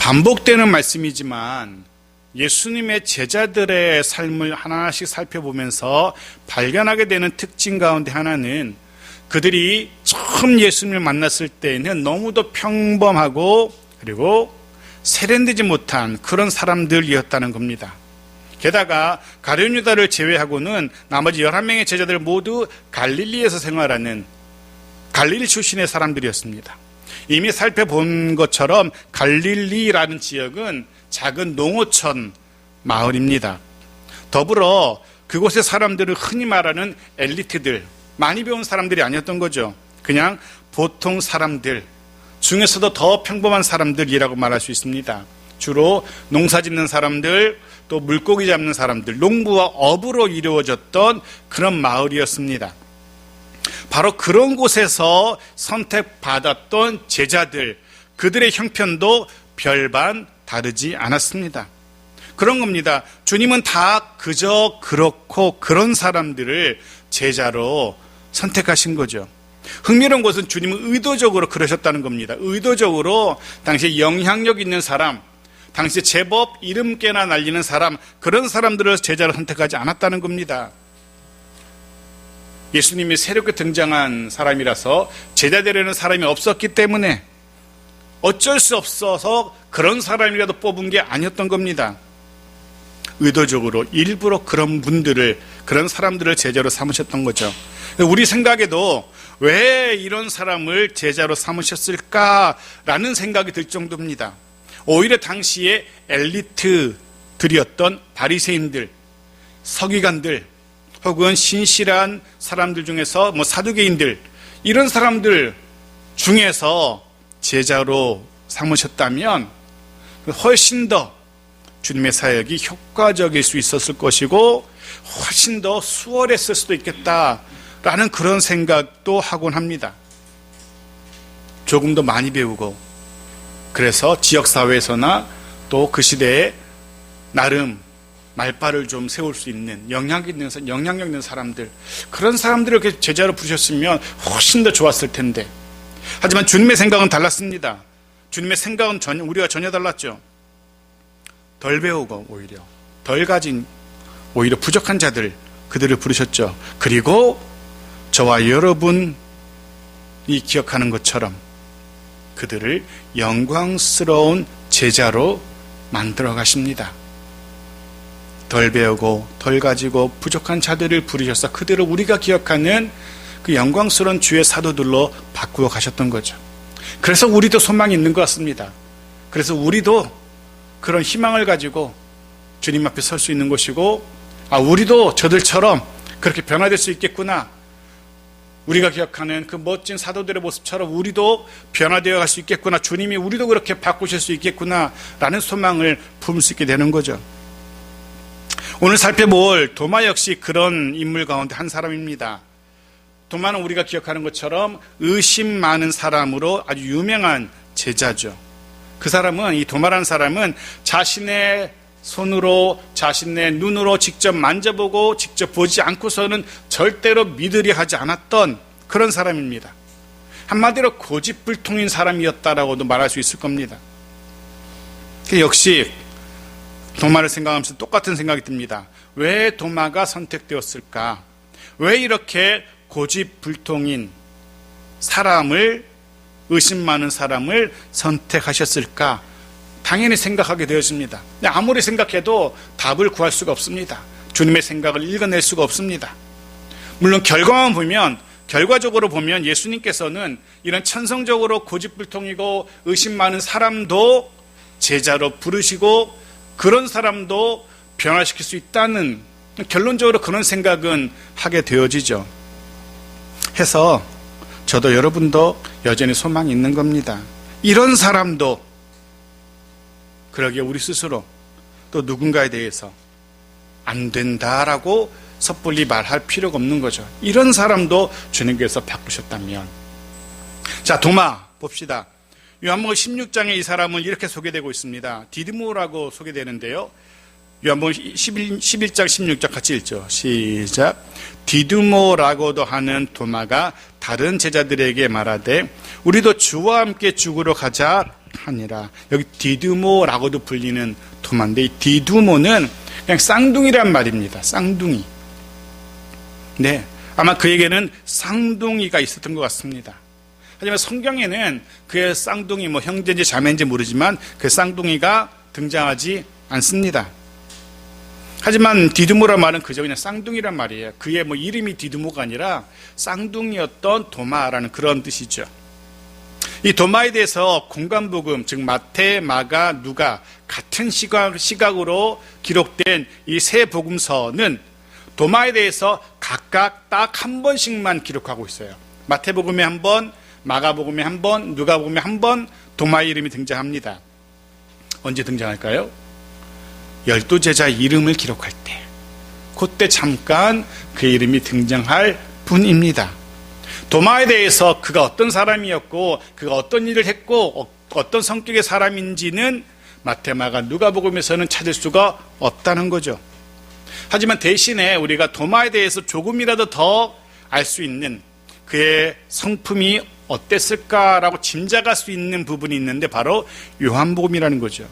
반복되는 말씀이지만 예수님의 제자들의 삶을 하나씩 살펴보면서 발견하게 되는 특징 가운데 하나는 그들이 처음 예수님을 만났을 때에는 너무도 평범하고 그리고 세련되지 못한 그런 사람들이었다는 겁니다. 게다가 가룟 유다를 제외하고는 나머지 11명의 제자들 모두 갈릴리에서 생활하는 갈릴리 출신의 사람들이었습니다. 이미 살펴본 것처럼 갈릴리라는 지역은 작은 농어촌 마을입니다. 더불어 그곳의 사람들은 흔히 말하는 엘리트들, 많이 배운 사람들이 아니었던 거죠. 그냥 보통 사람들 중에서도 더 평범한 사람들이라고 말할 수 있습니다. 주로 농사 짓는 사람들, 또 물고기 잡는 사람들, 농부와 어부로 이루어졌던 그런 마을이었습니다. 바로 그런 곳에서 선택받았던 제자들, 그들의 형편도 별반 다르지 않았습니다. 그런 겁니다. 주님은 다 그저 그렇고 그런 사람들을 제자로 선택하신 거죠. 흥미로운 것은 주님은 의도적으로 그러셨다는 겁니다. 의도적으로 당시에 영향력 있는 사람, 당시에 제법 이름깨나 날리는 사람, 그런 사람들을 제자로 선택하지 않았다는 겁니다. 예수님이 새롭게 등장한 사람이라서 제자 되려는 사람이 없었기 때문에 어쩔 수 없어서 그런 사람이라도 뽑은 게 아니었던 겁니다. 의도적으로 일부러 그런 분들을, 그런 사람들을 제자로 삼으셨던 거죠. 우리 생각에도 왜 이런 사람을 제자로 삼으셨을까라는 생각이 들 정도입니다. 오히려 당시에 엘리트들이었던 바리새인들, 서기관들, 혹은 신실한 사람들 중에서 사두개인들, 이런 사람들 중에서 제자로 삼으셨다면 훨씬 더 주님의 사역이 효과적일 수 있었을 것이고 훨씬 더 수월했을 수도 있겠다라는 그런 생각도 하곤 합니다. 조금 더 많이 배우고, 그래서 지역사회에서나 또 그 시대에 나름 말발을 좀 세울 수 있는 영향력 있는 사람들, 그런 사람들을 이렇게 제자로 부르셨으면 훨씬 더 좋았을 텐데, 하지만 주님의 생각은 달랐습니다. 주님의 생각은 우리가 전혀 달랐죠. 덜 배우고 오히려 덜 가진, 오히려 부족한 자들, 그들을 부르셨죠. 그리고 저와 여러분이 기억하는 것처럼 그들을 영광스러운 제자로 만들어 가십니다. 덜 배우고 덜 가지고 부족한 자들을 부르셔서 그들을 우리가 기억하는 그 영광스러운 주의 사도들로 바꾸어 가셨던 거죠. 그래서 우리도 소망이 있는 것 같습니다. 그래서 우리도 그런 희망을 가지고 주님 앞에 설 수 있는 것이고, 우리도 저들처럼 그렇게 변화될 수 있겠구나, 우리가 기억하는 그 멋진 사도들의 모습처럼 우리도 변화되어 갈 수 있겠구나, 주님이 우리도 그렇게 바꾸실 수 있겠구나 라는 소망을 품을 수 있게 되는 거죠. 오늘 살펴볼 도마 역시 그런 인물 가운데 한 사람입니다. 도마는 우리가 기억하는 것처럼 의심 많은 사람으로 아주 유명한 제자죠. 그 사람은, 이 도마라는 사람은 자신의 손으로, 자신의 눈으로 직접 만져보고 직접 보지 않고서는 절대로 믿으려 하지 않았던 그런 사람입니다. 한마디로 고집불통인 사람이었다라고도 말할 수 있을 겁니다. 역시 도마를 생각하면서 똑같은 생각이 듭니다. 왜 도마가 선택되었을까? 왜 이렇게 고집불통인 사람을, 의심 많은 사람을 선택하셨을까? 당연히 생각하게 되어집니다. 아무리 생각해도 답을 구할 수가 없습니다. 주님의 생각을 읽어낼 수가 없습니다. 물론 결과적으로 보면 예수님께서는 이런 천성적으로 고집불통이고 의심 많은 사람도 제자로 부르시고 그런 사람도 변화시킬 수 있다는, 결론적으로 그런 생각은 하게 되어지죠. 해서 저도 여러분도 여전히 소망이 있는 겁니다. 이런 사람도, 그러기에 우리 스스로 또 누군가에 대해서 안 된다라고 섣불리 말할 필요가 없는 거죠. 이런 사람도 주님께서 바꾸셨다면. 자, 도마 봅시다. 요한복음 16장에 이 사람은 이렇게 소개되고 있습니다. 디드모라고 소개되는데요, 요한복음 11장 16절 같이 읽죠. 시작. 디두모라고도 하는 도마가 다른 제자들에게 말하되 우리도 주와 함께 죽으러 가자 하니라. 여기 디두모라고도 불리는 도마인데, 이 디두모는 그냥 쌍둥이란 말입니다. 쌍둥이. 네, 아마 그에게는 쌍둥이가 있었던 것 같습니다. 하지만 성경에는 그의 쌍둥이, 형제인지 자매인지 모르지만 그 쌍둥이가 등장하지 않습니다. 하지만 디두모란 말은 그저 그냥 쌍둥이란 말이에요. 그의 이름이 디두모가 아니라 쌍둥이였던 도마라는 그런 뜻이죠. 이 도마에 대해서 공관복음, 즉 마태, 마가, 누가 같은 시각으로 기록된 이 세 복음서는 도마에 대해서 각각 딱 한 번씩만 기록하고 있어요. 마태복음에 한 번, 마가복음에 한 번, 누가복음에 한 번 도마의 이름이 등장합니다. 언제 등장할까요? 12제자 이름을 기록할 때, 그때 잠깐 그 이름이 등장할 뿐입니다. 도마에 대해서 그가 어떤 사람이었고 그가 어떤 일을 했고 어떤 성격의 사람인지는 마태, 마가, 누가복음에서는 찾을 수가 없다는 거죠. 하지만 대신에 우리가 도마에 대해서 조금이라도 더 알 수 있는 그의 성품이 어땠을까라고 짐작할 수 있는 부분이 있는데 바로 요한복음이라는 거죠.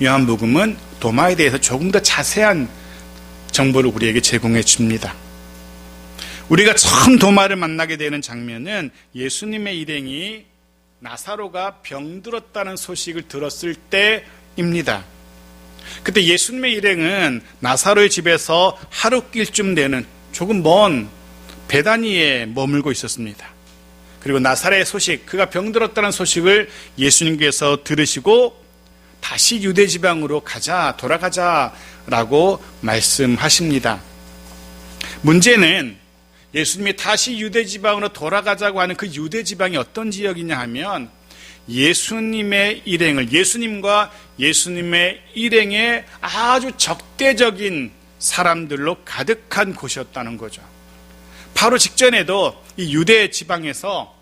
요한복음은 도마에 대해서 조금 더 자세한 정보를 우리에게 제공해 줍니다. 우리가 처음 도마를 만나게 되는 장면은 예수님의 일행이 나사로가 병들었다는 소식을 들었을 때입니다. 그때 예수님의 일행은 나사로의 집에서 하룻길쯤 되는 조금 먼 베다니에 머물고 있었습니다. 그리고 나사로의 소식, 그가 병들었다는 소식을 예수님께서 들으시고 다시 유대 지방으로 가자, 돌아가자라고 말씀하십니다. 문제는 예수님이 다시 유대 지방으로 돌아가자고 하는 그 유대 지방이 어떤 지역이냐 하면 예수님의 일행을, 예수님과 예수님의 일행의 아주 적대적인 사람들로 가득한 곳이었다는 거죠. 바로 직전에도 이 유대 지방에서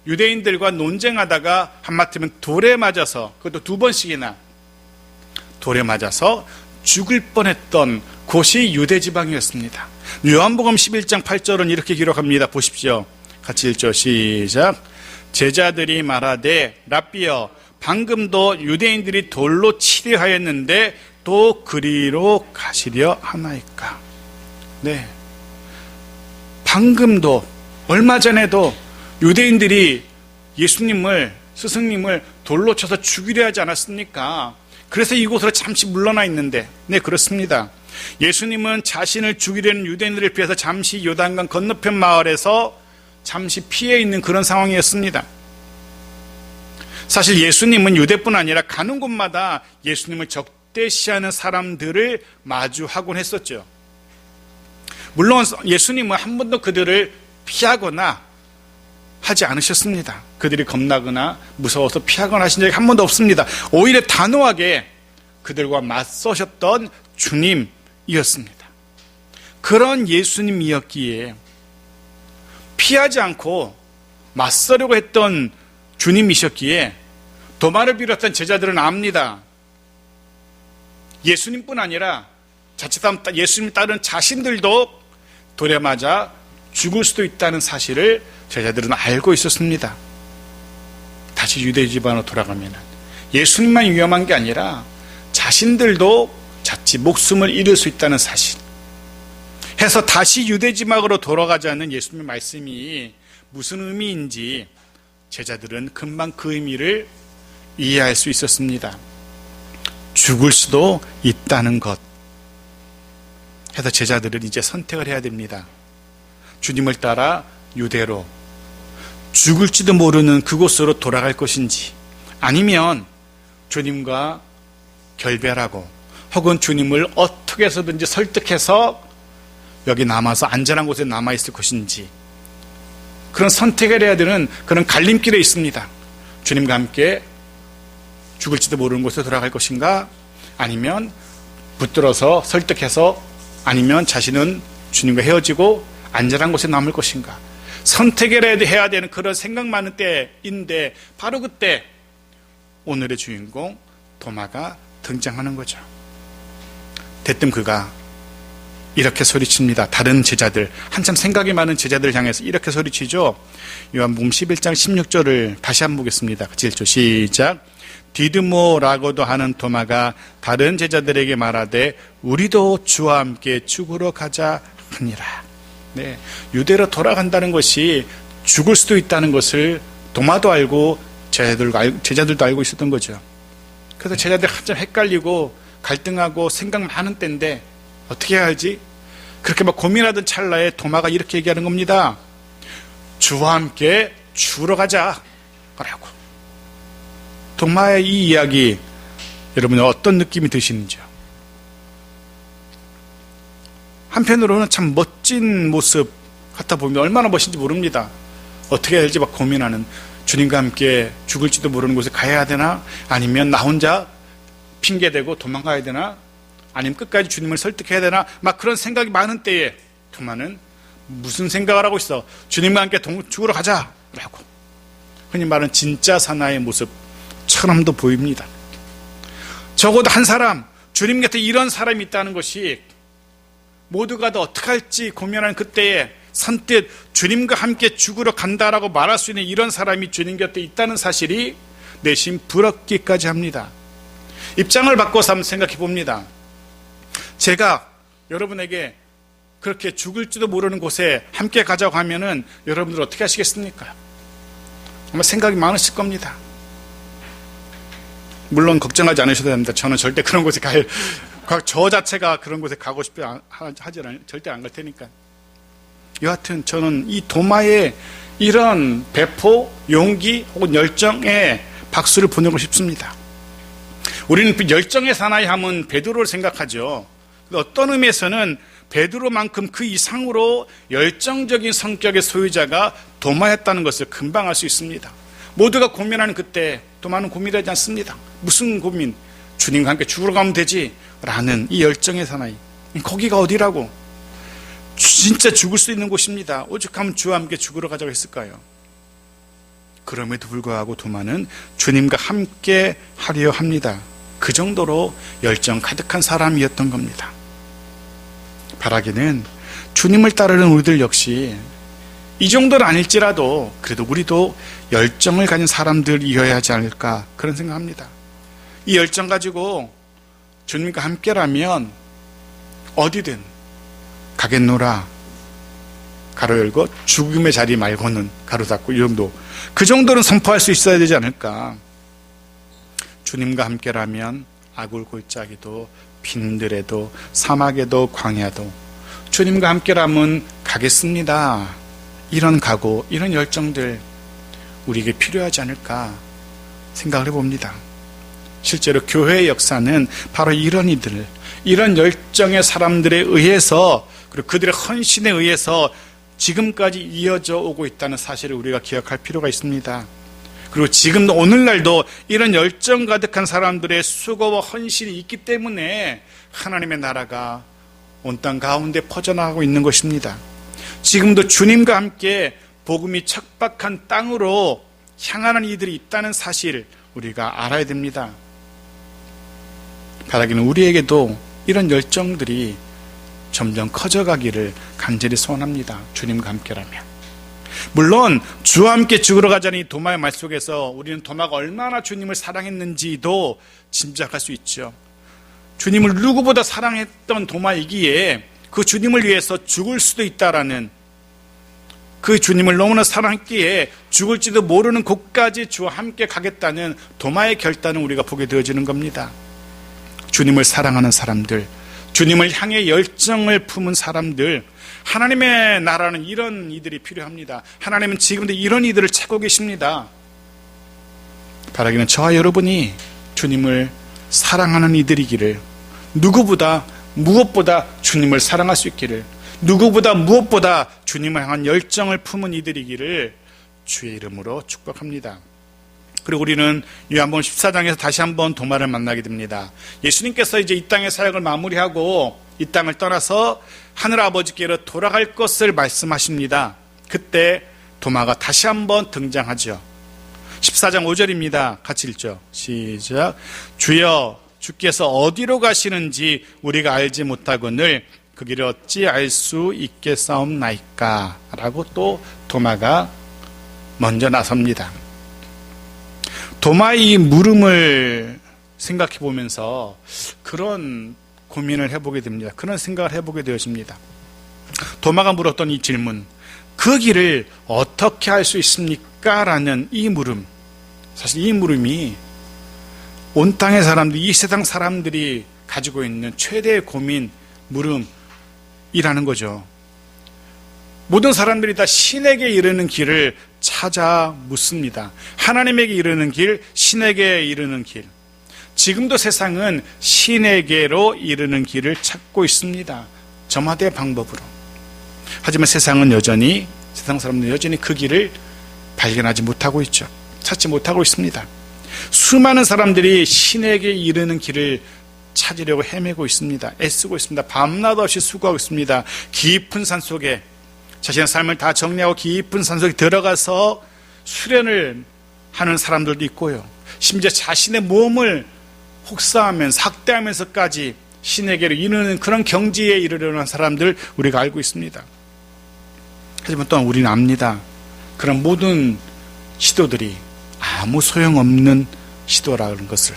유대인들과 논쟁하다가 한마디면 돌에 맞아서, 그것도 2번씩이나 돌에 맞아서 죽을 뻔했던 곳이 유대 지방이었습니다. 요한복음 11장 8절은 이렇게 기록합니다. 보십시오. 같이 읽죠. 시작. 제자들이 말하되 랍비여, 방금도 유대인들이 돌로 치려 하였는데 또 그리로 가시려 하나이까. 네, 방금도, 얼마 전에도 유대인들이 예수님을, 스승님을 돌로 쳐서 죽이려 하지 않았습니까? 그래서 이곳으로 잠시 물러나 있는데, 네, 그렇습니다. 예수님은 자신을 죽이려는 유대인들을 피해서 잠시 요단강 건너편 마을에서 잠시 피해 있는 그런 상황이었습니다. 사실 예수님은 유대뿐 아니라 가는 곳마다 예수님을 적대시하는 사람들을 마주하곤 했었죠. 물론 예수님은 한 번도 그들을 피하거나 하지 않으셨습니다. 그들이 겁나거나 무서워서 피하거나 하신 적이 한 번도 없습니다. 오히려 단호하게 그들과 맞서셨던 주님이었습니다. 그런 예수님이었기에 피하지 않고 맞서려고 했던 주님이셨기에 도마를 비롯한 제자들은 압니다. 예수님뿐 아니라 자칫하면 예수님 따른 자신들도 돌에 맞아 죽을 수도 있다는 사실을 제자들은 알고 있었습니다. 다시 유대 지방으로 돌아가면 예수님만 위험한 게 아니라 자신들도 자칫 목숨을 잃을 수 있다는 사실 해서 다시 유대 지방으로 돌아가자는 예수님의 말씀이 무슨 의미인지 제자들은 금방 그 의미를 이해할 수 있었습니다. 죽을 수도 있다는 것 해서 제자들은 이제 선택을 해야 됩니다. 주님을 따라 유대로, 죽을지도 모르는 그곳으로 돌아갈 것인지, 아니면 주님과 결별하고 혹은 주님을 어떻게 해서든지 설득해서 여기 남아서 안전한 곳에 남아있을 것인지, 그런 선택을 해야 되는 그런 갈림길에 있습니다. 주님과 함께 죽을지도 모르는 곳에 돌아갈 것인가, 아니면 붙들어서 설득해서, 아니면 자신은 주님과 헤어지고 안전한 곳에 남을 것인가. 선택을 해야 되는 그런 생각 많은 때인데 바로 그때 오늘의 주인공 도마가 등장하는 거죠. 대뜸 그가 이렇게 소리칩니다. 다른 제자들, 한참 생각이 많은 제자들을 향해서 이렇게 소리치죠. 요한복음 11장 16절을 다시 한번 보겠습니다. 같이 읽죠. 시작. 디드모라고도 하는 도마가 다른 제자들에게 말하되 우리도 주와 함께 죽으러 가자 하니라. 네, 유대로 돌아간다는 것이 죽을 수도 있다는 것을 도마도 알고 제자들도 알고 있었던 거죠. 그래서 제자들 한참 헷갈리고 갈등하고 생각 많은 때인데 어떻게 해야 하지? 그렇게 막 고민하던 찰나에 도마가 이렇게 얘기하는 겁니다. 주와 함께 죽으러 가자 라고. 도마의 이 이야기 여러분은 어떤 느낌이 드시는지요? 한편으로는 참 멋진 모습 같아 보면 얼마나 멋진지 모릅니다. 어떻게 해야 될지 막 고민하는, 주님과 함께 죽을지도 모르는 곳에 가야 되나? 아니면 나 혼자 핑계대고 도망가야 되나? 아니면 끝까지 주님을 설득해야 되나? 막 그런 생각이 많은 때에 도마는 무슨 생각을 하고 있어? 주님과 함께 죽으러 가자 라고. 흔히 말하는 진짜 사나이의 모습처럼도 보입니다. 적어도 한 사람, 주님 곁에 이런 사람이 있다는 것이 모두가 다 어떻게 할지 고민하는 그때에 선뜻 주님과 함께 죽으러 간다라고 말할 수 있는 이런 사람이 주님 곁에 있다는 사실이 내심 부럽기까지 합니다. 입장을 바꿔서 한번 생각해 봅니다. 제가 여러분에게 그렇게 죽을지도 모르는 곳에 함께 가자고 하면은 여러분들 어떻게 하시겠습니까? 아마 생각이 많으실 겁니다. 물론 걱정하지 않으셔도 됩니다. 저는 절대 그런 곳에 저 자체가 그런 곳에 가고 싶지 절대 안 갈 테니까. 여하튼 저는 이 도마의 이런 배포, 용기 혹은 열정에 박수를 보내고 싶습니다. 우리는 열정의 사나이 하면 베드로를 생각하죠. 어떤 의미에서는 베드로만큼 그 이상으로 열정적인 성격의 소유자가 도마였다는 것을 금방 알 수 있습니다. 모두가 고민하는 그때 도마는 고민하지 않습니다. 무슨 고민? 주님과 함께 죽으러 가면 되지 라는 이 열정의 사나이. 거기가 어디라고? 진짜 죽을 수 있는 곳입니다. 오죽하면 주와 함께 죽으러 가자고 했을까요? 그럼에도 불구하고 도마는 주님과 함께 하려 합니다. 그 정도로 열정 가득한 사람이었던 겁니다. 바라기는 주님을 따르는 우리들 역시 이 정도는 아닐지라도 그래도 우리도 열정을 가진 사람들이어야 하지 않을까 그런 생각합니다. 이 열정 가지고 주님과 함께라면 어디든 가겠노라 가로 열고 죽음의 자리 말고는 가로 닫고 이 정도, 그 정도는 선포할 수 있어야 되지 않을까. 주님과 함께라면 아굴 골짜기도 빈들에도 사막에도 광야도 주님과 함께라면 가겠습니다. 이런 각오, 이런 열정들 우리에게 필요하지 않을까 생각을 해봅니다. 실제로 교회의 역사는 바로 이런 이들, 이런 열정의 사람들에 의해서, 그리고 그들의 헌신에 의해서 지금까지 이어져 오고 있다는 사실을 우리가 기억할 필요가 있습니다. 그리고 지금도 오늘날도 이런 열정 가득한 사람들의 수고와 헌신이 있기 때문에 하나님의 나라가 온 땅 가운데 퍼져나가고 있는 것입니다. 지금도 주님과 함께 복음이 척박한 땅으로 향하는 이들이 있다는 사실 우리가 알아야 됩니다. 바라기는 우리에게도 이런 열정들이 점점 커져가기를 간절히 소원합니다. 주님과 함께라면. 물론 주와 함께 죽으러 가자는 이 도마의 말 속에서 우리는 도마가 얼마나 주님을 사랑했는지도 짐작할 수 있죠. 주님을 누구보다 사랑했던 도마이기에 그 주님을 위해서 죽을 수도 있다라는, 그 주님을 너무나 사랑했기에 죽을지도 모르는 곳까지 주와 함께 가겠다는 도마의 결단을 우리가 보게 되어지는 겁니다. 주님을 사랑하는 사람들, 주님을 향해 열정을 품은 사람들, 하나님의 나라는 이런 이들이 필요합니다. 하나님은 지금도 이런 이들을 찾고 계십니다. 바라기는 저와 여러분이 주님을 사랑하는 이들이기를, 누구보다 무엇보다 주님을 사랑할 수 있기를, 누구보다 무엇보다 주님을 향한 열정을 품은 이들이기를 주의 이름으로 축복합니다. 그리고 우리는 요한복음 14장에서 다시 한번 도마를 만나게 됩니다. 예수님께서 이제 이 땅의 사역을 마무리하고 이 땅을 떠나서 하늘 아버지께로 돌아갈 것을 말씀하십니다. 그때 도마가 다시 한번 등장하죠. 14장 5절입니다. 같이 읽죠. 시작. 주여 주께서 어디로 가시는지 우리가 알지 못하거늘 그 길을 어찌 알 수 있겠사옵나이까? 라고 또 도마가 먼저 나섭니다. 도마의 이 물음을 생각해 보면서 그런 고민을 해보게 됩니다. 그런 생각을 해보게 되어집니다. 도마가 물었던 이 질문, 그 길을 어떻게 알 수 있습니까? 라는 이 물음, 사실 이 물음이 온 땅의 사람들, 이 세상 사람들이 가지고 있는 최대의 고민, 물음이라는 거죠. 모든 사람들이 다 신에게 이르는 길을 찾아 묻습니다. 하나님에게 이르는 길, 신에게 이르는 길. 지금도 세상은 신에게로 이르는 길을 찾고 있습니다. 저마다의 방법으로. 하지만 세상 사람들은 여전히 그 길을 발견하지 못하고 있죠. 찾지 못하고 있습니다. 수많은 사람들이 신에게 이르는 길을 찾으려고 헤매고 있습니다. 애쓰고 있습니다. 밤낮 없이 수고하고 있습니다. 깊은 산속에 자신의 삶을 다 정리하고 깊은 산속에 들어가서 수련을 하는 사람들도 있고요. 심지어 자신의 몸을 혹사하면서 학대하면서까지 신에게로 이르는 그런 경지에 이르려는 하는 사람들 우리가 알고 있습니다. 하지만 또한 우리는 압니다. 그런 모든 시도들이 아무 소용없는 시도라는 것을.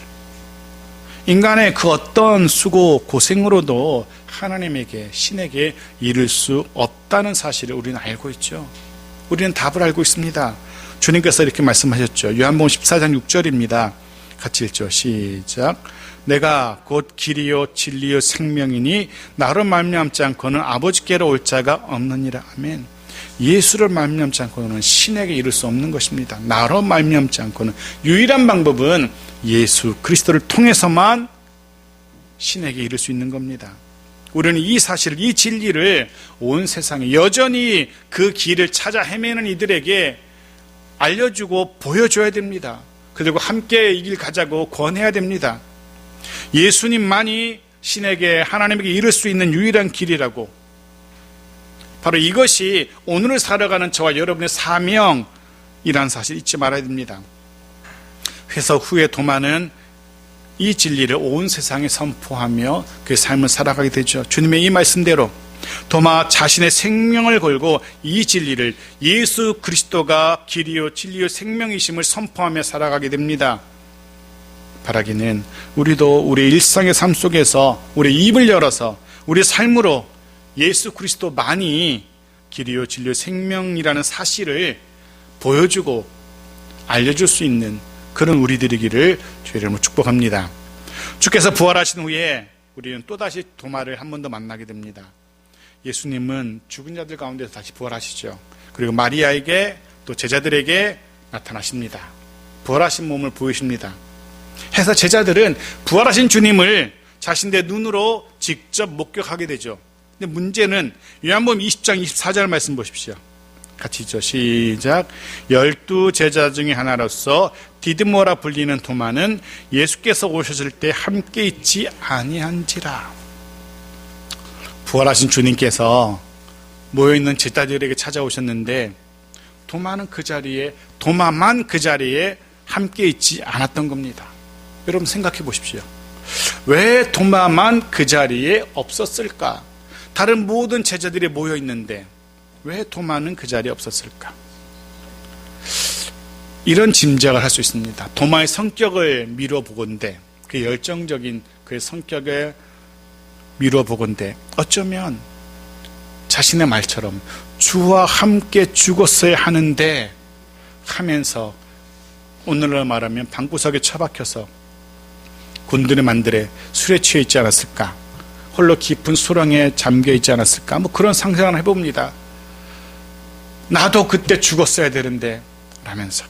인간의 그 어떤 수고, 고생으로도 하나님에게, 신에게 이를 수 없다는 사실을 우리는 알고 있죠. 우리는 답을 알고 있습니다. 주님께서 이렇게 말씀하셨죠. 요한복음 14장 6절입니다. 같이 읽죠. 시작. 내가 곧 길이요 진리요 생명이니 나로 말미암지 않고는 아버지께로 올 자가 없느니라. 아멘. 예수를 말미암지 않고는 신에게 이를 수 없는 것입니다. 나로 말미암지 않고는 유일한 방법은 예수 그리스도를 통해서만 신에게 이를 수 있는 겁니다. 우리는 이 사실을, 이 진리를 온 세상에 여전히 그 길을 찾아 헤매는 이들에게 알려주고 보여줘야 됩니다. 그리고 함께 이 길 가자고 권해야 됩니다. 예수님만이 신에게, 하나님에게 이를 수 있는 유일한 길이라고. 바로 이것이 오늘을 살아가는 저와 여러분의 사명이라는 사실 잊지 말아야 됩니다. 회석 후에 도마는 이 진리를 온 세상에 선포하며 그 삶을 살아가게 되죠. 주님의 이 말씀대로 도마 자신의 생명을 걸고 이 진리를, 예수 그리스도가 길이요 진리요 생명이심을 선포하며 살아가게 됩니다. 바라기는 우리도 우리 일상의 삶 속에서 우리 입을 열어서 우리 삶으로 예수 그리스도만이 길이요 진리요 생명이라는 사실을 보여주고 알려줄 수 있는 그런 우리들이기를 주의 이름으로 축복합니다. 주께서 부활하신 후에 우리는 또다시 도마를 한 번 더 만나게 됩니다. 예수님은 죽은 자들 가운데서 다시 부활하시죠. 그리고 마리아에게 또 제자들에게 나타나십니다. 부활하신 몸을 보이십니다. 해서 제자들은 부활하신 주님을 자신들의 눈으로 직접 목격하게 되죠. 근데 문제는 요한복음 20장 24절 말씀 보십시오. 같이 읽죠. 시작. 12 제자 중에 하나로서 디드모라 불리는 도마는 예수께서 오셨을 때 함께 있지 아니한지라. 부활하신 주님께서 모여있는 제자들에게 찾아오셨는데 도마만 그 자리에 함께 있지 않았던 겁니다. 여러분 생각해 보십시오. 왜 도마만 그 자리에 없었을까? 다른 모든 제자들이 모여 있는데 왜 도마는 그 자리에 없었을까? 이런 짐작을 할 수 있습니다. 도마의 성격을 미뤄보건대, 그 열정적인 그의 성격을 미뤄보건대 어쩌면 자신의 말처럼 주와 함께 죽었어야 하는데 하면서 오늘날 말하면 방구석에 처박혀서 곤드레 만드레 술에 취해 있지 않았을까? 홀로 깊은 수렁에 잠겨 있지 않았을까? 그런 상상을 해봅니다. 나도 그때 죽었어야 되는데 라면서.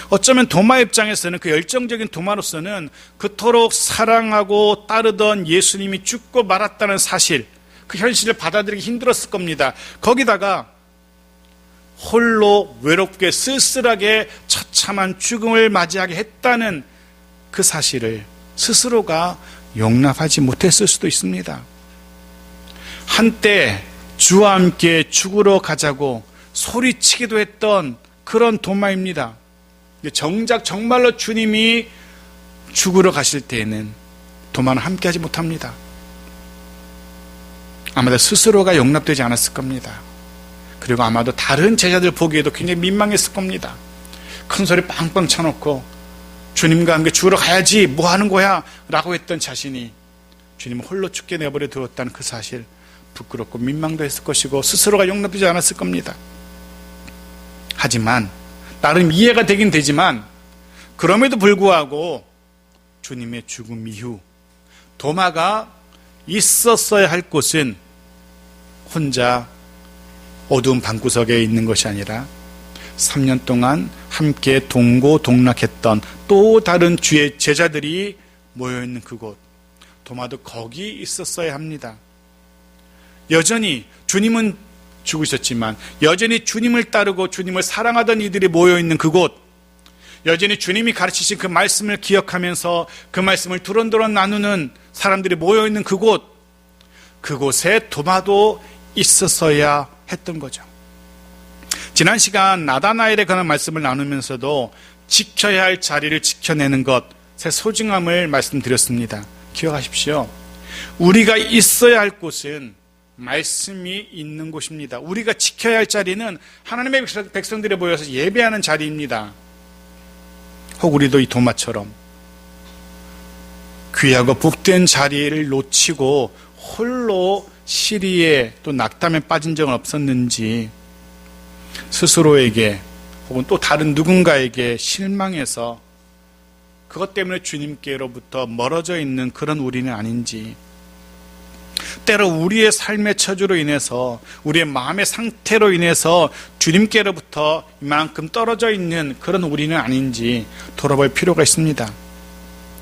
어쩌면 도마 입장에서는, 그 열정적인 도마로서는 그토록 사랑하고 따르던 예수님이 죽고 말았다는 사실, 그 현실을 받아들이기 힘들었을 겁니다. 거기다가 홀로 외롭게 쓸쓸하게 처참한 죽음을 맞이하게 했다는 그 사실을 스스로가 용납하지 못했을 수도 있습니다. 한때 주와 함께 죽으러 가자고 소리치기도 했던 그런 도마입니다. 정작 정말로 주님이 죽으러 가실 때에는 도마는 함께하지 못합니다. 아마도 스스로가 용납되지 않았을 겁니다. 그리고 아마도 다른 제자들 보기에도 굉장히 민망했을 겁니다. 큰 소리 빵빵 쳐놓고 주님과 함께 죽으러 가야지, 뭐 하는 거야? 라고 했던 자신이 주님을 홀로 죽게 내버려 두었다는 그 사실, 부끄럽고 민망도 했을 것이고 스스로가 용납되지 않았을 겁니다. 하지만 나름 이해가 되긴 되지만 그럼에도 불구하고 주님의 죽음 이후 도마가 있었어야 할 곳은 혼자 어두운 방구석에 있는 것이 아니라 3년 동안 함께 동고동락했던 또 다른 주의 제자들이 모여있는 그곳, 도마도 거기 있었어야 합니다. 여전히 주님은 죽으셨지만 여전히 주님을 따르고 주님을 사랑하던 이들이 모여있는 그곳, 여전히 주님이 가르치신 그 말씀을 기억하면서 그 말씀을 두런두런 나누는 사람들이 모여있는 그곳, 그곳에 도마도 있었어야 했던 거죠. 지난 시간 나다나엘에 관한 말씀을 나누면서도 지켜야 할 자리를 지켜내는 것의 소중함을 말씀드렸습니다. 기억하십시오. 우리가 있어야 할 곳은 말씀이 있는 곳입니다. 우리가 지켜야 할 자리는 하나님의 백성들이 모여서 예배하는 자리입니다. 혹 우리도 이 도마처럼 귀하고 복된 자리를 놓치고 홀로 시리에 또 낙담에 빠진 적은 없었는지, 스스로에게 혹은 또 다른 누군가에게 실망해서 그것 때문에 주님께로부터 멀어져 있는 그런 우리는 아닌지, 때로 우리의 삶의 처지로 인해서, 우리의 마음의 상태로 인해서 주님께로부터 이만큼 떨어져 있는 그런 우리는 아닌지 돌아볼 필요가 있습니다.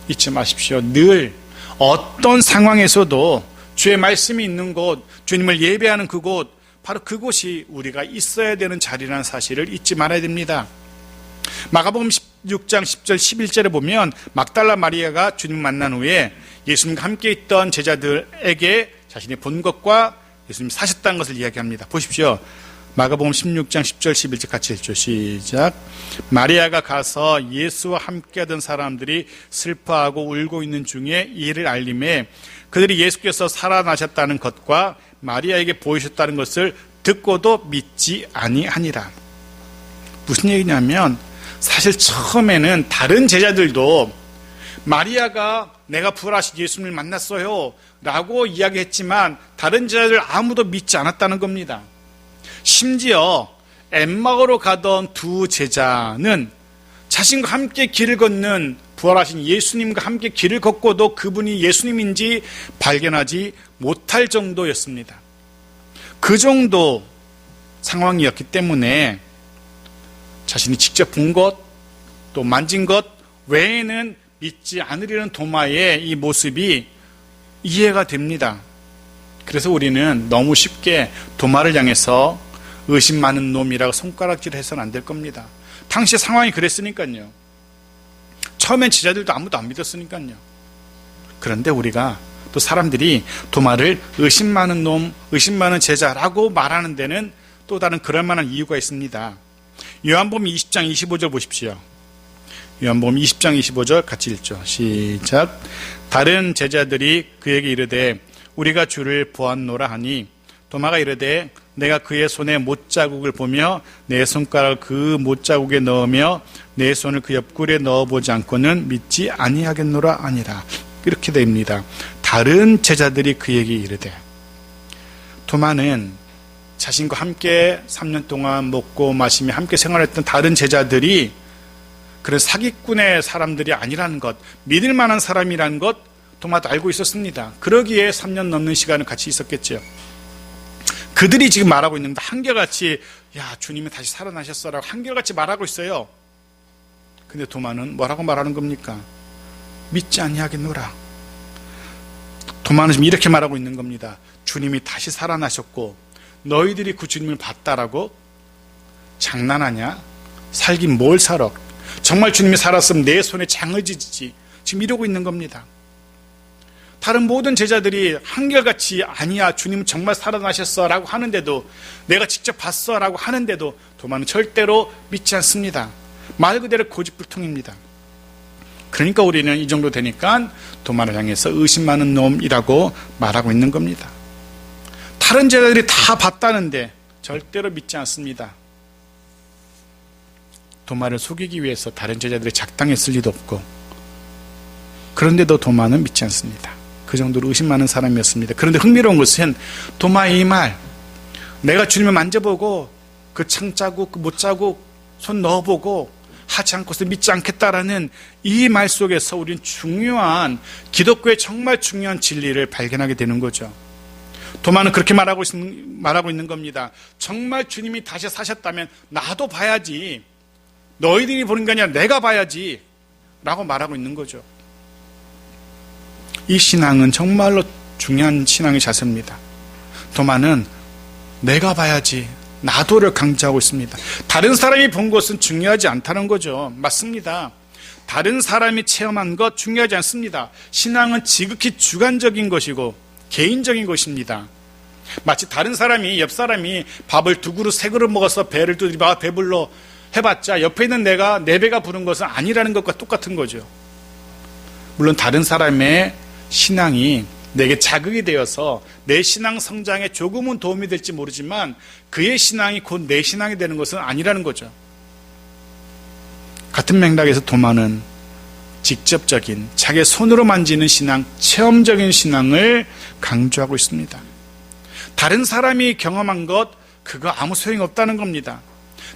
잊지 마십시오. 늘 어떤 상황에서도 주의 말씀이 있는 곳, 주님을 예배하는 그곳, 바로 그곳이 우리가 있어야 되는 자리라는 사실을 잊지 말아야 됩니다. 마가복음 16장 10절 11절에 보면 막달라 마리아가 주님 만난 후에 예수님과 함께 있던 제자들에게 자신이 본 것과 예수님 사셨다는 것을 이야기합니다. 보십시오. 마가복음 16장 10절 11절 같이 읽죠. 시작. 마리아가 가서 예수와 함께하던 사람들이 슬퍼하고 울고 있는 중에 이 일을 알림해 그들이 예수께서 살아나셨다는 것과 마리아에게 보이셨다는 것을 듣고도 믿지 아니하니라. 무슨 얘기냐면, 사실 처음에는 다른 제자들도 마리아가 내가 부활하신 예수님을 만났어요 라고 이야기했지만 다른 제자들 아무도 믿지 않았다는 겁니다. 심지어 엠마오로 가던 두 제자는 자신과 함께 길을 걷는 부활하신 예수님과 함께 길을 걷고도 그분이 예수님인지 발견하지 못할 정도였습니다. 그 정도 상황이었기 때문에 자신이 직접 본 것, 또 만진 것 외에는 믿지 않으려는 도마의 이 모습이 이해가 됩니다. 그래서 우리는 너무 쉽게 도마를 향해서 의심 많은 놈이라고 손가락질 해서는 안 될 겁니다. 당시 상황이 그랬으니까요. 처음엔 제자들도 아무도 안 믿었으니까요. 그런데 우리가 또 사람들이 도마를 의심 많은 놈, 의심 많은 제자라고 말하는 데는 또 다른 그럴 만한 이유가 있습니다. 요한복음 20장 25절 보십시오. 요한복음 20장 25절 같이 읽죠. 시작. 다른 제자들이 그에게 이르되 우리가 주를 보았노라 하니 도마가 이르되 내가 그의 손에 못자국을 보며 내 손가락을 그 못자국에 넣으며 내 손을 그 옆구리에 넣어보지 않고는 믿지 아니하겠노라 아니라. 이렇게 됩니다. 다른 제자들이 그에게 이르되, 도마는 자신과 함께 3년 동안 먹고 마시며 함께 생활했던 다른 제자들이 그런 사기꾼의 사람들이 아니라는 것, 믿을 만한 사람이라는 것 도마도 알고 있었습니다. 그러기에 3년 넘는 시간을 같이 있었겠죠. 그들이 지금 말하고 있는데 한결같이 야 주님이 다시 살아나셨어라고 한결같이 말하고 있어요. 근데 도마는 뭐라고 말하는 겁니까? 믿지 아니하겠노라. 도마는 지금 이렇게 말하고 있는 겁니다. 주님이 다시 살아나셨고 너희들이 그 주님을 봤다라고? 장난하냐? 살긴 뭘 살아? 정말 주님이 살았으면 내 손에 장을 지지. 지금 이러고 있는 겁니다. 다른 모든 제자들이 한결같이 아니야 주님은 정말 살아나셨어 라고 하는데도, 내가 직접 봤어 라고 하는데도 도마는 절대로 믿지 않습니다. 말 그대로 고집불통입니다. 그러니까 우리는 이 정도 되니까 도마를 향해서 의심 많은 놈이라고 말하고 있는 겁니다. 다른 제자들이 다 봤다는데 절대로 믿지 않습니다. 도마를 속이기 위해서 다른 제자들이 작당했을 리도 없고, 그런데도 도마는 믿지 않습니다. 그 정도로 의심 많은 사람이었습니다. 그런데 흥미로운 것은 도마의 이 말, 내가 주님을 만져보고 그 창자국, 그 못자국 손 넣어보고 하지 않고서 믿지 않겠다라는 이 말 속에서 우리는 중요한, 기독교의 정말 중요한 진리를 발견하게 되는 거죠. 도마는 그렇게 말하고 있는 겁니다. 정말 주님이 다시 사셨다면 나도 봐야지, 너희들이 보는 게 아니라 내가 봐야지 라고 말하고 있는 거죠. 이 신앙은 정말로 중요한 신앙의 자세입니다. 도마는 내가 봐야지, 나도를 강조하고 있습니다. 다른 사람이 본 것은 중요하지 않다는 거죠. 맞습니다. 다른 사람이 체험한 것 중요하지 않습니다. 신앙은 지극히 주관적인 것이고 개인적인 것입니다. 마치 다른 사람이, 옆 사람이 밥을 2그릇 3그릇 먹어서 배를 두드리고 배불러 해봤자 옆에 있는 내가 4배가 부른 것은 아니라는 것과 똑같은 거죠. 물론 다른 사람의 신앙이 내게 자극이 되어서 내 신앙 성장에 조금은 도움이 될지 모르지만 그의 신앙이 곧 내 신앙이 되는 것은 아니라는 거죠. 같은 맥락에서 도마는 직접적인, 자기 손으로 만지는 신앙, 체험적인 신앙을 강조하고 있습니다. 다른 사람이 경험한 것, 그거 아무 소용이 없다는 겁니다.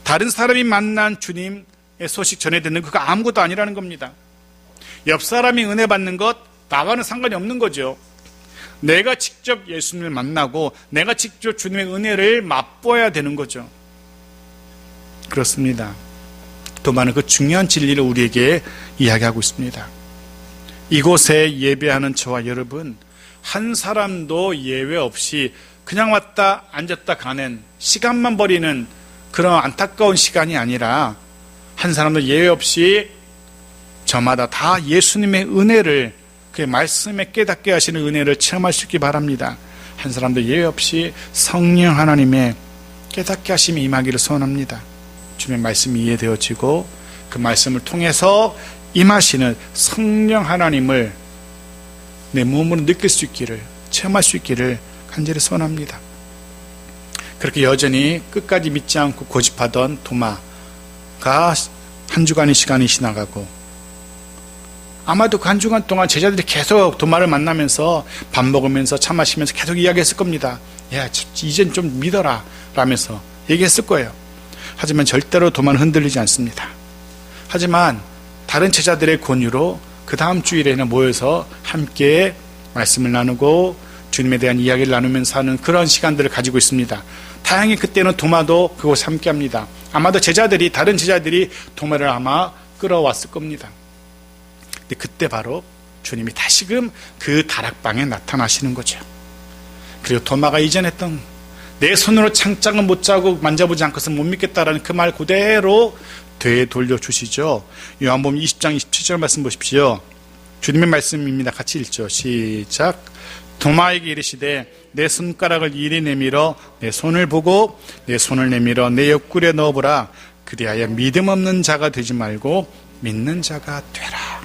다른 사람이 만난 주님의 소식 전해 듣는 그거 아무것도 아니라는 겁니다. 옆 사람이 은혜 받는 것, 나와는 상관이 없는 거죠. 내가 직접 예수님을 만나고 내가 직접 주님의 은혜를 맛보아야 되는 거죠. 그렇습니다. 도마는 그 중요한 진리를 우리에게 이야기하고 있습니다. 이곳에 예배하는 저와 여러분, 한 사람도 예외 없이 그냥 왔다 앉았다 가는, 시간만 버리는 그런 안타까운 시간이 아니라 한 사람도 예외 없이 저마다 다 예수님의 은혜를, 그의 말씀에 깨닫게 하시는 은혜를 체험할 수 있기 바랍니다. 한 사람도 예외 없이 성령 하나님의 깨닫게 하심이 임하기를 소원합니다. 주님의 말씀이 이해되어지고 그 말씀을 통해서 임하시는 성령 하나님을 내 몸으로 느낄 수 있기를, 체험할 수 있기를 간절히 소원합니다. 그렇게 여전히 끝까지 믿지 않고 고집하던 도마가 한 주간의 시간이 지나가고, 아마도 그 한 주간 동안 제자들이 계속 도마를 만나면서 밥 먹으면서 차 마시면서 계속 이야기했을 겁니다. 야, 이젠 좀 믿어라 라면서 얘기했을 거예요. 하지만 절대로 도마는 흔들리지 않습니다. 하지만 다른 제자들의 권유로 그 다음 주일에는 모여서 함께 말씀을 나누고 주님에 대한 이야기를 나누면서 하는 그런 시간들을 가지고 있습니다. 다행히 그때는 도마도 그곳에 함께합니다. 아마도 다른 제자들이 도마를 아마 끌어왔을 겁니다. 근데 그때 바로 주님이 다시금 그 다락방에 나타나시는 거죠. 그리고 도마가 이전에 했던 내 손으로 창장은 못 짜고 만져보지 않고서 못 믿겠다라는 그 말 그대로 되돌려주시죠. 요한복음 20장 27절 말씀 보십시오. 주님의 말씀입니다. 같이 읽죠. 시작. 도마에게 이르시되 내 손가락을 이리 내밀어 내 손을 보고 내 손을 내밀어 내 옆구리에 넣어보라. 그리하여 믿음 없는 자가 되지 말고 믿는 자가 되라.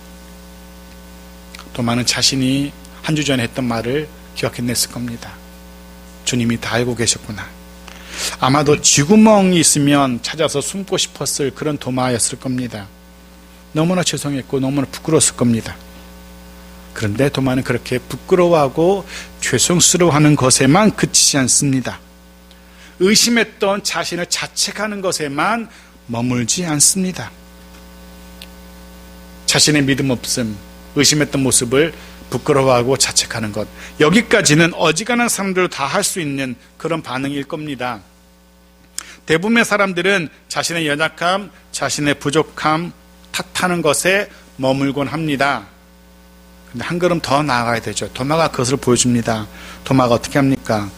도마는 자신이 한 주 전에 했던 말을 기억해냈을 겁니다. 주님이 다 알고 계셨구나. 아마도 쥐구멍이 있으면 찾아서 숨고 싶었을 그런 도마였을 겁니다. 너무나 죄송했고 너무나 부끄러웠을 겁니다. 그런데 도마는 그렇게 부끄러워하고 죄송스러워하는 것에만 그치지 않습니다. 의심했던 자신을 자책하는 것에만 머물지 않습니다. 자신의 믿음 없음, 의심했던 모습을 부끄러워하고 자책하는 것, 여기까지는 어지간한 사람들도 다 할 수 있는 그런 반응일 겁니다. 대부분의 사람들은 자신의 연약함, 자신의 부족함 탓하는 것에 머물곤 합니다. 근데 한 걸음 더 나아가야 되죠. 도마가 그것을 보여줍니다. 도마가 어떻게 합니까?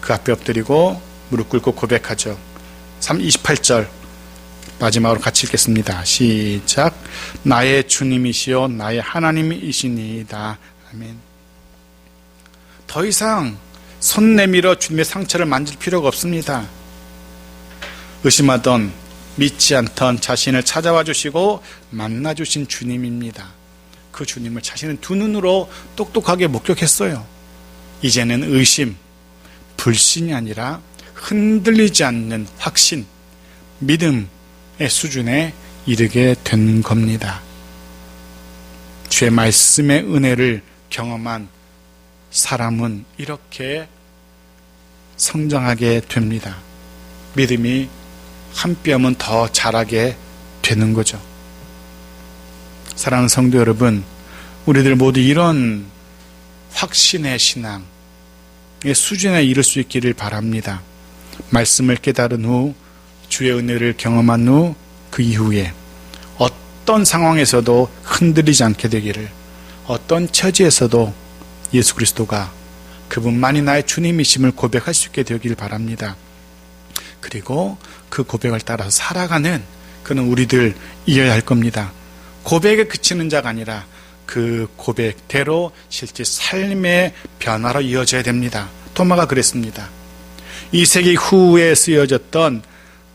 그 앞에 엎드리고 무릎 꿇고 고백하죠. 28절 마지막으로 같이 읽겠습니다. 시작. 나의 주님이시요 나의 하나님이시니이다. 아멘. 더 이상 손 내밀어 주님의 상처를 만질 필요가 없습니다. 의심하던 믿지 않던 자신을 찾아와 주시고 만나 주신 주님입니다. 그 주님을 자신은 두 눈으로 똑똑하게 목격했어요. 이제는 의심, 불신이 아니라 흔들리지 않는 확신, 믿음의 수준에 이르게 된 겁니다. 주의 말씀의 은혜를 경험한 사람은 이렇게 성장하게 됩니다. 믿음이 한 뼘은 더 자라게 되는 거죠. 사랑하는 성도 여러분, 우리들 모두 이런 확신의 신앙의 수준에 이를 수 있기를 바랍니다. 말씀을 깨달은 후, 주의 은혜를 경험한 후, 그 이후에 어떤 상황에서도 흔들리지 않게 되기를, 어떤 처지에서도 예수 그리스도가 그분만이 나의 주님이심을 고백할 수 있게 되기를 바랍니다. 그리고 그 고백을 따라서 살아가는 그는 우리들 이어야 할 겁니다. 고백에 그치는 자가 아니라 그 고백대로 실제 삶의 변화로 이어져야 됩니다. 도마가 그랬습니다. 2세기 후에 쓰여졌던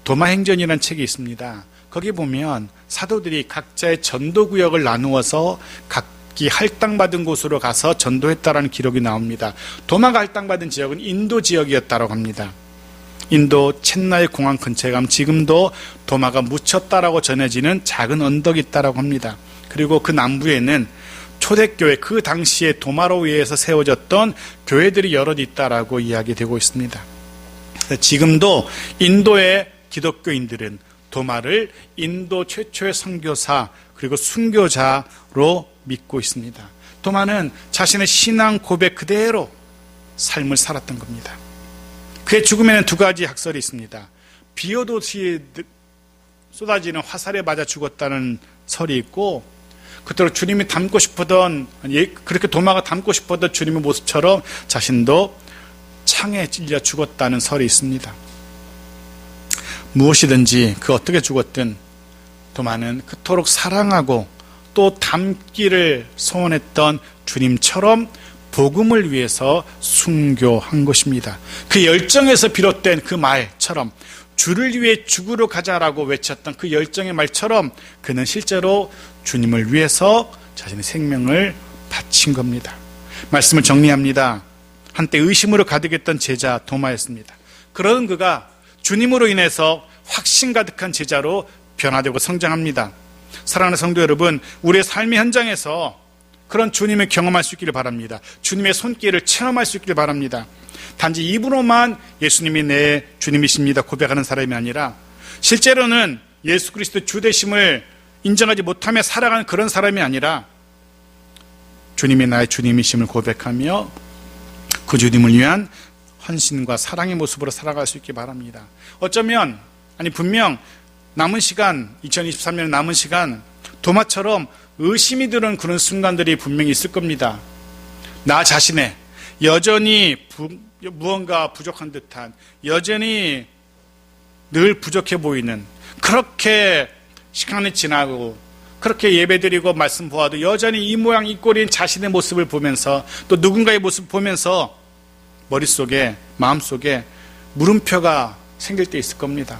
도마행전이라는 책이 있습니다. 거기 보면 사도들이 각자의 전도구역을 나누어서 각기 할당받은 곳으로 가서 전도했다라는 기록이 나옵니다. 도마가 할당받은 지역은 인도 지역이었다고 합니다. 인도 첸나이 공항 근처에 가면 지금도 도마가 묻혔다라고 전해지는 작은 언덕이 있다고 합니다. 그리고 그 남부에는 초대교회, 그 당시에 도마로 의해서 세워졌던 교회들이 여럿 있다라고 이야기되고 있습니다. 지금도 인도의 기독교인들은 도마를 인도 최초의 선교사 그리고 순교자로 믿고 있습니다. 도마는 자신의 신앙 고백 그대로 삶을 살았던 겁니다. 그의 죽음에는 두 가지 학설이 있습니다. 비오도시 쏟아지는 화살에 맞아 죽었다는 설이 있고, 그토록 주님이 닮고 싶었던, 그렇게 도마가 닮고 싶었던 주님의 모습처럼 자신도 창에 찔려 죽었다는 설이 있습니다. 무엇이든지 그 어떻게 죽었든 도마는 그토록 사랑하고 또 닮기를 소원했던 주님처럼 복음을 위해서 순교한 것입니다. 그 열정에서 비롯된 그 말처럼, 주를 위해 죽으러 가자라고 외쳤던 그 열정의 말처럼 그는 실제로 주님을 위해서 자신의 생명을 바친 겁니다. 말씀을 정리합니다. 한때 의심으로 가득했던 제자 도마였습니다. 그런 그가 주님으로 인해서 확신 가득한 제자로 변화되고 성장합니다. 사랑하는 성도 여러분, 우리의 삶의 현장에서 그런 주님을 경험할 수 있기를 바랍니다. 주님의 손길을 체험할 수 있기를 바랍니다. 단지 입으로만 예수님이 내 주님이십니다 고백하는 사람이 아니라 실제로는 예수 그리스도 주 되심을 인정하지 못하며 살아가는 그런 사람이 아니라 주님이 나의 주님이심을 고백하며 그 주님을 위한 헌신과 사랑의 모습으로 살아갈 수 있기 바랍니다. 어쩌면, 분명 남은 시간, 2023년 남은 시간 도마처럼 의심이 드는 그런 순간들이 분명히 있을 겁니다. 나 자신의 여전히 무언가 부족한 듯한, 여전히 늘 부족해 보이는, 그렇게 시간이 지나고 그렇게 예배드리고 말씀 보아도 여전히 이 모양 이 꼴인 자신의 모습을 보면서, 또 누군가의 모습을 보면서 머릿속에, 마음속에 물음표가 생길 때 있을 겁니다.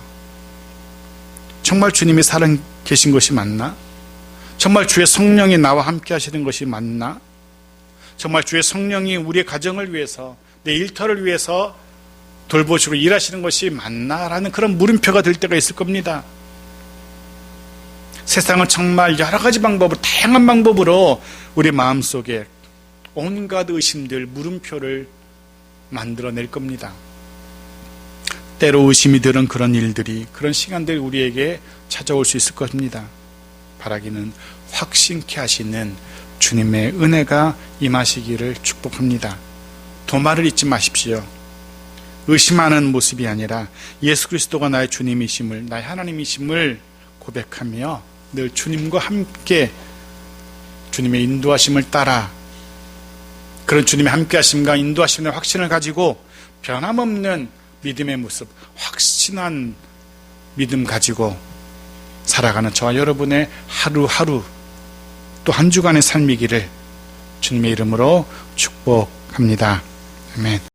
정말 주님이 살아 계신 것이 맞나? 정말 주의 성령이 나와 함께 하시는 것이 맞나? 정말 주의 성령이 우리의 가정을 위해서, 내 일터를 위해서 돌보시고 일하시는 것이 맞나? 라는 그런 물음표가 될 때가 있을 겁니다. 세상은 정말 여러 가지 방법으로, 다양한 방법으로 우리 마음속에 온갖 의심들, 물음표를 만들어낼 겁니다. 때로 의심이 드는 그런 일들이, 그런 시간들이 우리에게 찾아올 수 있을 것입니다. 바라기는 확신케 하시는 주님의 은혜가 임하시기를 축복합니다. 도마를 잊지 마십시오. 의심하는 모습이 아니라 예수 그리스도가 나의 주님이심을, 나의 하나님이심을 고백하며 늘 주님과 함께 주님의 인도하심을 따라, 그런 주님의 함께하심과 인도하심의 확신을 가지고 변함없는 믿음의 모습, 확신한 믿음 가지고 살아가는 저와 여러분의 하루하루, 또 한 주간의 삶이기를 주님의 이름으로 축복합니다. 아멘.